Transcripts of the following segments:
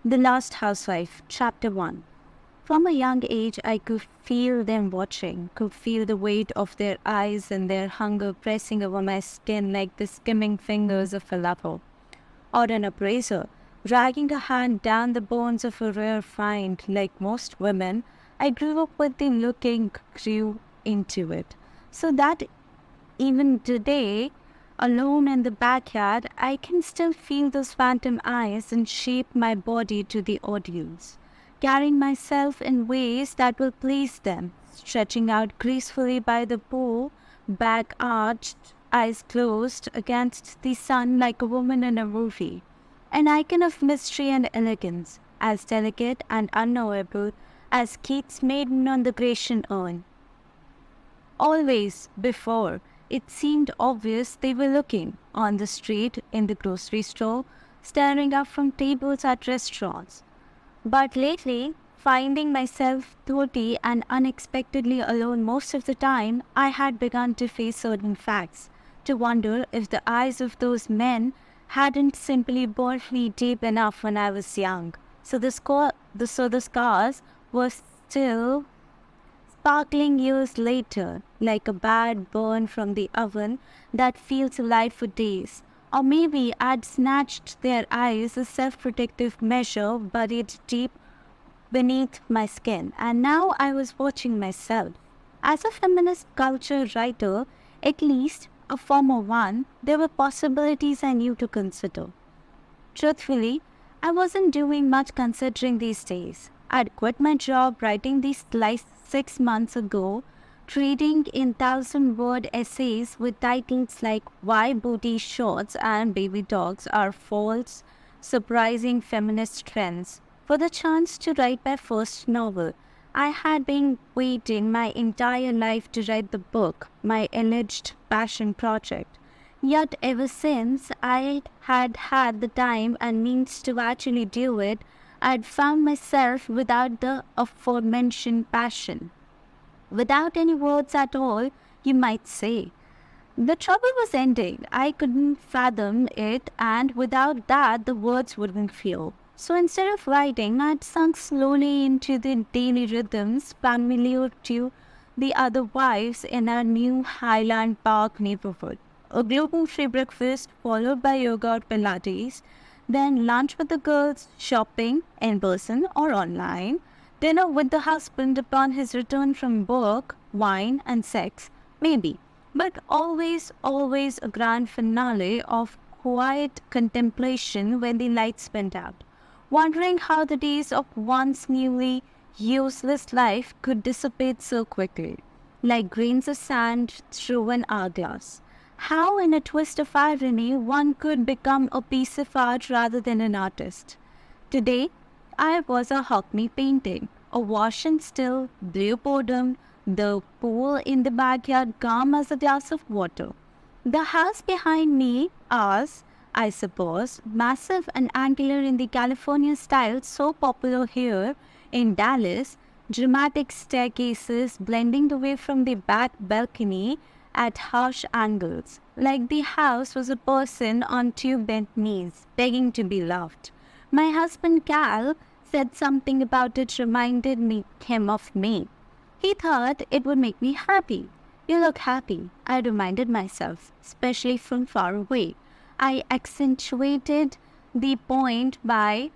The Last Housewife, Chapter 1. From a young age, I could feel them watching, could feel the weight of their eyes and their hunger pressing over my skin like the skimming fingers of a lover, or an appraiser, dragging a hand down the bones of a rare find. Like most women, I grew up with the looking, grew into it. So that even today, alone in the backyard, I can still feel those phantom eyes and shape my body to the audience, carrying myself in ways that will please them, stretching out gracefully by the pool, back arched, eyes closed against the sun like a woman in a movie. An icon of mystery and elegance, as delicate and unknowable as Keats' maiden on the Grecian urn. Always before, it seemed obvious they were looking on the street, in the grocery store, staring up from tables at restaurants. But lately, finding myself thirty and unexpectedly alone most of the time, I had begun to face certain facts, to wonder if the eyes of those men hadn't simply burnt me deep enough when I was young. So the scars were still sparkling years later, like a bad burn from the oven that feels alive for days. Or maybe I'd snatched their eyes, a self-protective measure buried deep beneath my skin, and now I was watching myself. As a feminist culture writer, at least a former one, there were possibilities I knew to consider. Truthfully, I wasn't doing much considering these days. I'd quit my job writing these slides 6 months ago, trading in 1,000-word essays with titles like Why Booty Shorts and Baby Dogs Are False, Surprising Feminist Trends, for the chance to write my first novel. I had been waiting my entire life to write the book, my alleged passion project. Yet ever since I had had the time and means to actually do it, I'd found myself without the aforementioned passion. Without any words at all, you might say. The trouble was ending. I couldn't fathom it, and without that, the words wouldn't flow. So instead of writing, I'd sunk slowly into the daily rhythms familiar to the other wives in our new Highland Park neighborhood. A gluten-free breakfast followed by yoga or Pilates, then lunch with the girls, shopping in person or online, dinner with the husband upon his return from work, wine and sex, maybe. But always a grand finale of quiet contemplation when the lights went out, wondering how the days of one's newly useless life could dissipate so quickly, like grains of sand through an hourglass. How, in a twist of irony, one could become a piece of art rather than an artist. Today, I was a Hockney painting, a wash and still, blue boredom, the pool in the backyard calm as a glass of water. The house behind me, ours, I suppose, massive and angular in the California style so popular here in Dallas, dramatic staircases blending the way from the back balcony at harsh angles, like the house was a person on two bent knees, begging to be loved. My husband Cal said something about it reminded him of me. He thought it would make me happy. You look happy, I reminded myself, especially from far away. I accentuated the point by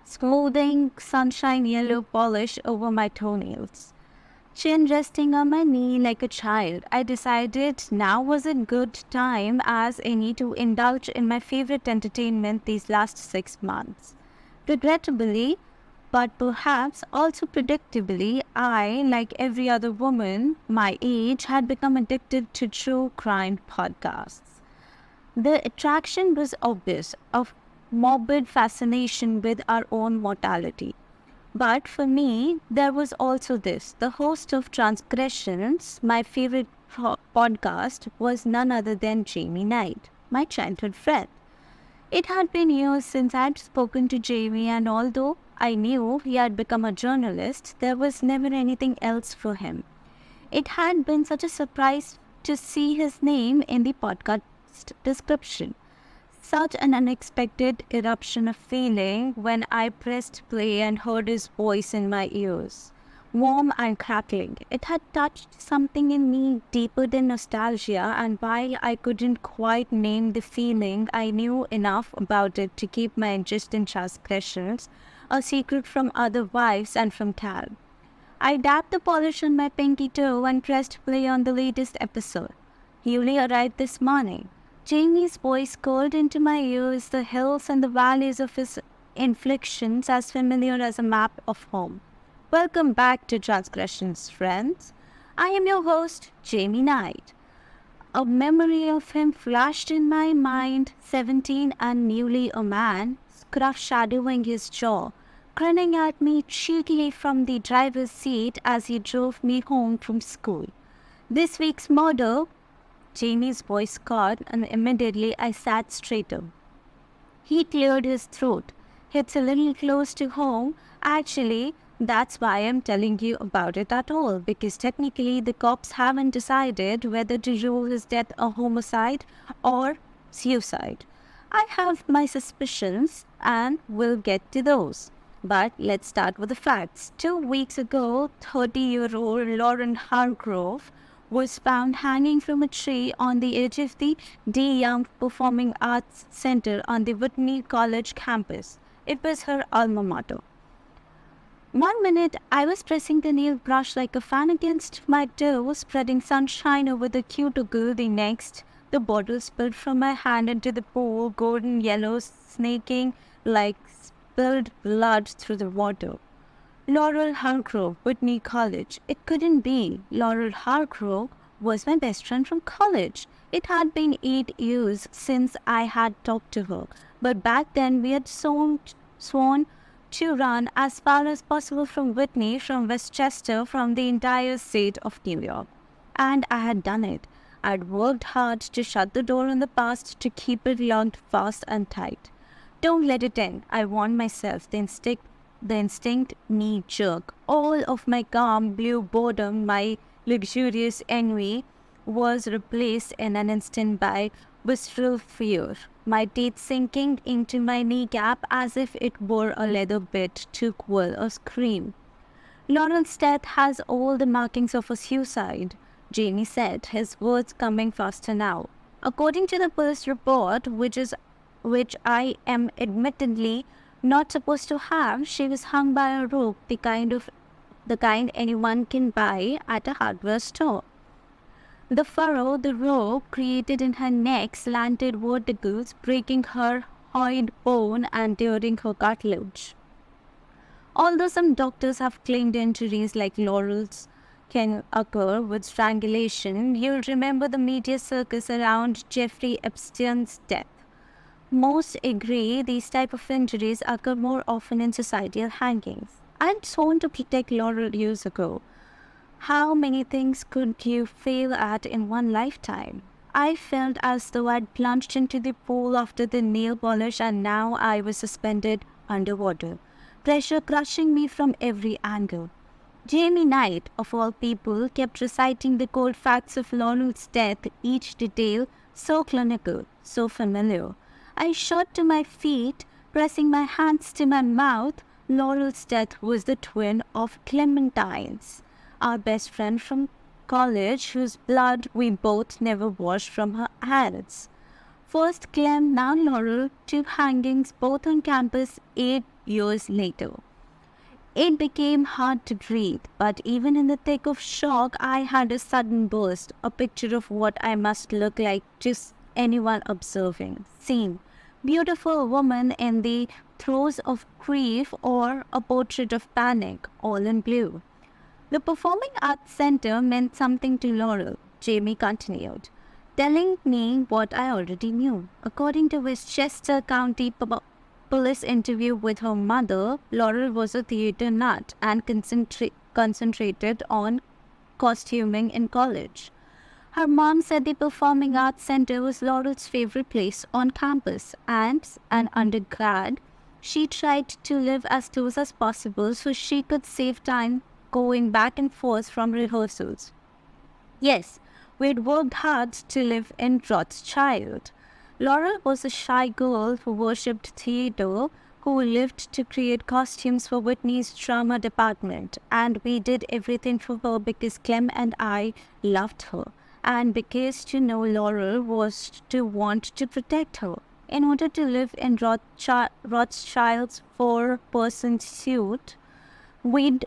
smoothing sunshine yellow polish over my toenails. Chin resting on my knee like a child, I decided now was a good time as any to indulge in my favorite entertainment these last 6 months. Regrettably, but perhaps also predictably, I, like every other woman my age, had become addicted to true crime podcasts. The attraction was obvious, of morbid fascination with our own mortality. But for me, there was also this. The host of Transgressions, my favorite podcast, was none other than Jamie Knight, my childhood friend. It had been years since I had spoken to Jamie, and although I knew he had become a journalist, there was never anything else for him. It had been such a surprise to see his name in the podcast description. Such an unexpected eruption of feeling when I pressed play and heard his voice in my ears. Warm and crackling, it had touched something in me deeper than nostalgia, and while I couldn't quite name the feeling, I knew enough about it to keep my interest in transgressions a secret from other wives and from Cal. I dabbed the polish on my pinky toe and pressed play on the latest episode. He only arrived this morning. Jamie's voice called into my ears, the hills and the valleys of his inflictions as familiar as a map of home. Welcome back to Transgressions, friends. I am your host, Jamie Knight. A memory of him flashed in my mind, 17 and newly a man, scruff shadowing his jaw, grinning at me cheekily from the driver's seat as he drove me home from school. This week's motto, Jamie's voice caught, and immediately I sat straighter. He cleared his throat. It's a little close to home. Actually, that's why I'm telling you about it at all, because technically the cops haven't decided whether to rule his death a homicide or suicide. I have my suspicions and we'll get to those. But let's start with the facts. 2 weeks ago, 30-year-old Lauren Hargrove was found hanging from a tree on the edge of the D. Young Performing Arts Center on the Whitney College campus. It was her alma mater. 1 minute, I was pressing the nail brush like a fan against my toe, spreading sunshine over the cuticle. The next, the bottle spilled from my hand into the pool, golden yellow, snaking like spilled blood through the water. Laurel Hargrove, Whitney College. It couldn't be. Laurel Hargrove was my best friend from college. It had been 8 years since I had talked to her, but back then we had sworn to run as far as possible from Whitney, from Westchester, from the entire state of New York. And I had done it. I'd worked hard to shut the door on the past, to keep it locked fast and tight. Don't let it in, I warned myself. The instinct knee-jerk. All of my calm blue boredom, my luxurious envy, was replaced in an instant by wistful fear, my teeth sinking into my kneecap as if it were a leather bit to quell a scream. Lawrence' death has all the markings of a suicide, Jamie said, his words coming faster now. According to the police report, which I am admittedly not supposed to have, she was hung by a rope, the kind anyone can buy at a hardware store. The furrow the rope created in her neck slanted verticals, breaking her hyoid bone and tearing her cartilage. Although some doctors have claimed injuries like Laurel's can occur with strangulation, you'll remember the media circus around Jeffrey Epstein's death. Most agree these type of injuries occur more often in societal hangings. I'd sworn to protect Laurel years ago. How many things could you fail at in one lifetime? I felt as though I'd plunged into the pool after the nail polish and now I was suspended underwater, pressure crushing me from every angle. Jamie Knight, of all people, kept reciting the cold facts of Laurel's death, each detail so clinical, so familiar. I shot to my feet, pressing my hands to my mouth. Laurel's death was the twin of Clementine's, our best friend from college, whose blood we both never washed from her hands. First Clem, now Laurel, 2 hangings, both on campus 8 years later. It became hard to breathe, but even in the thick of shock, I had a sudden burst, a picture of what I must look like to anyone observing. Scene: beautiful woman in the throes of grief, or a portrait of panic, all in blue. The Performing Arts Center meant something to Laurel, Jamie continued, telling me what I already knew. According to Westchester County police interview with her mother, Laurel was a theater nut and concentrated on costuming in college. Her mom said the Performing Arts Center was Laurel's favorite place on campus, and as an undergrad, she tried to live as close as possible so she could save time going back and forth from rehearsals. Yes, we had worked hard to live in Rothschild. Laurel was a shy girl who worshipped theater, who lived to create costumes for Whitney's drama department, and we did everything for her because Clem and I loved her, and because to know Laurel was to want to protect her. In order to live in Rothschild's four-person suite, we'd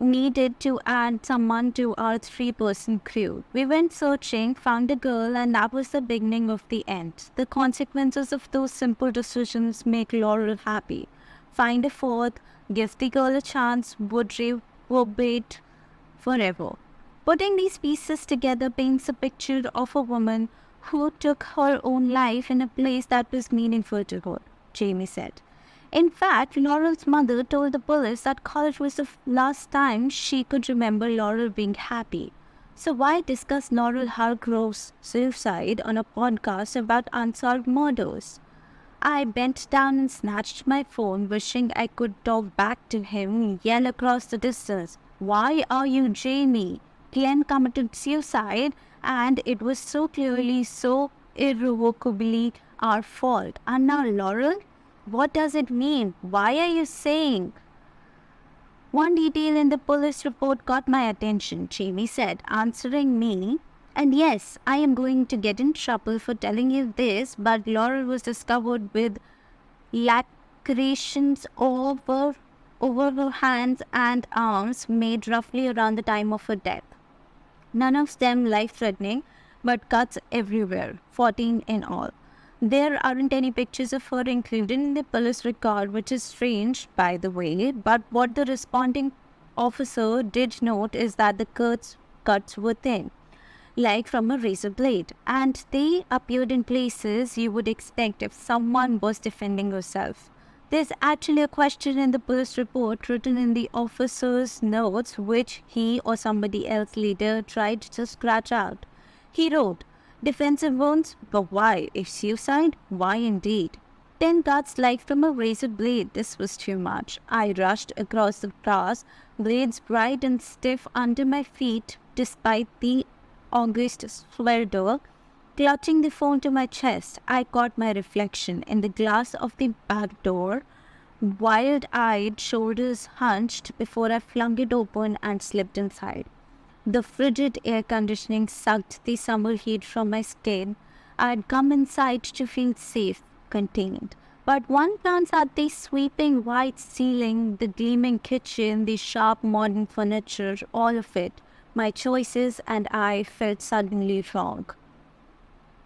needed to add someone to our three-person crew. We went searching, found a girl, and that was the beginning of the end. The consequences of those simple decisions make Laurel happy. Find a fourth, give the girl a chance, would reverberate forever. Putting these pieces together paints a picture of a woman who took her own life in a place that was meaningful to her, Jamie said. In fact, Laurel's mother told the police that college was the last time she could remember Laurel being happy. So why discuss Laurel Hargrove's suicide on a podcast about unsolved murders? I bent down and snatched my phone, wishing I could talk back to him, yell across the distance, "Why are you Jamie? Glenn committed suicide, and it was so clearly, so irrevocably our fault. And now Laurel? What does it mean? Why are you saying?" "One detail in the police report caught my attention," Jamie said, answering me. "And yes, I am going to get in trouble for telling you this, but Laurel was discovered with lacerations over her hands and arms made roughly around the time of her death. None of them life-threatening, but cuts everywhere, 14 in all. There aren't any pictures of her included in the police record, which is strange, by the way, but what the responding officer did note is that the cuts were thin, like from a razor blade, and they appeared in places you would expect if someone was defending herself. There's actually a question in the police report written in the officer's notes, which he or somebody else later tried to scratch out. He wrote, "Defensive wounds, but why? If suicide, why indeed?" 10 cuts like from a razor blade. This was too much. I rushed across the grass, blades bright and stiff under my feet, despite the August swelter. Clutching the phone to my chest, I caught my reflection in the glass of the back door, wild-eyed, shoulders hunched before I flung it open and slipped inside. The frigid air conditioning sucked the summer heat from my skin. I had come inside to feel safe, contained. But one glanced at the sweeping white ceiling, the gleaming kitchen, the sharp modern furniture, all of it, my choices, and I felt suddenly wrong.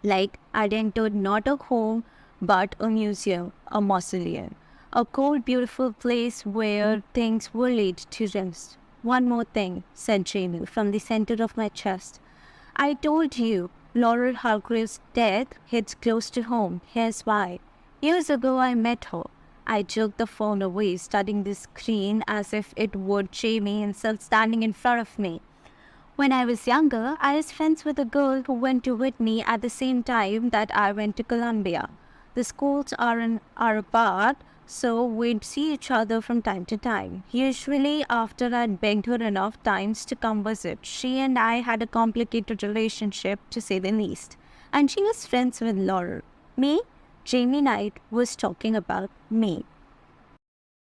Like I'd entered not a home, but a museum, a mausoleum, a cold, beautiful place where things were laid to rest. "One more thing," said Jamie from the center of my chest. "I told you, Laurel Hargrave's death hits close to home. Here's why. Years ago, I met her." I jerked the phone away, studying the screen as if it were Jamie himself standing in front of me. "When I was younger, I was friends with a girl who went to Whitney at the same time that I went to Columbia. The schools are apart, so we'd see each other from time to time. Usually after I'd begged her enough times to come visit. She and I had a complicated relationship, to say the least. And she was friends with Laurel. Me?" Jamie Knight was talking about me.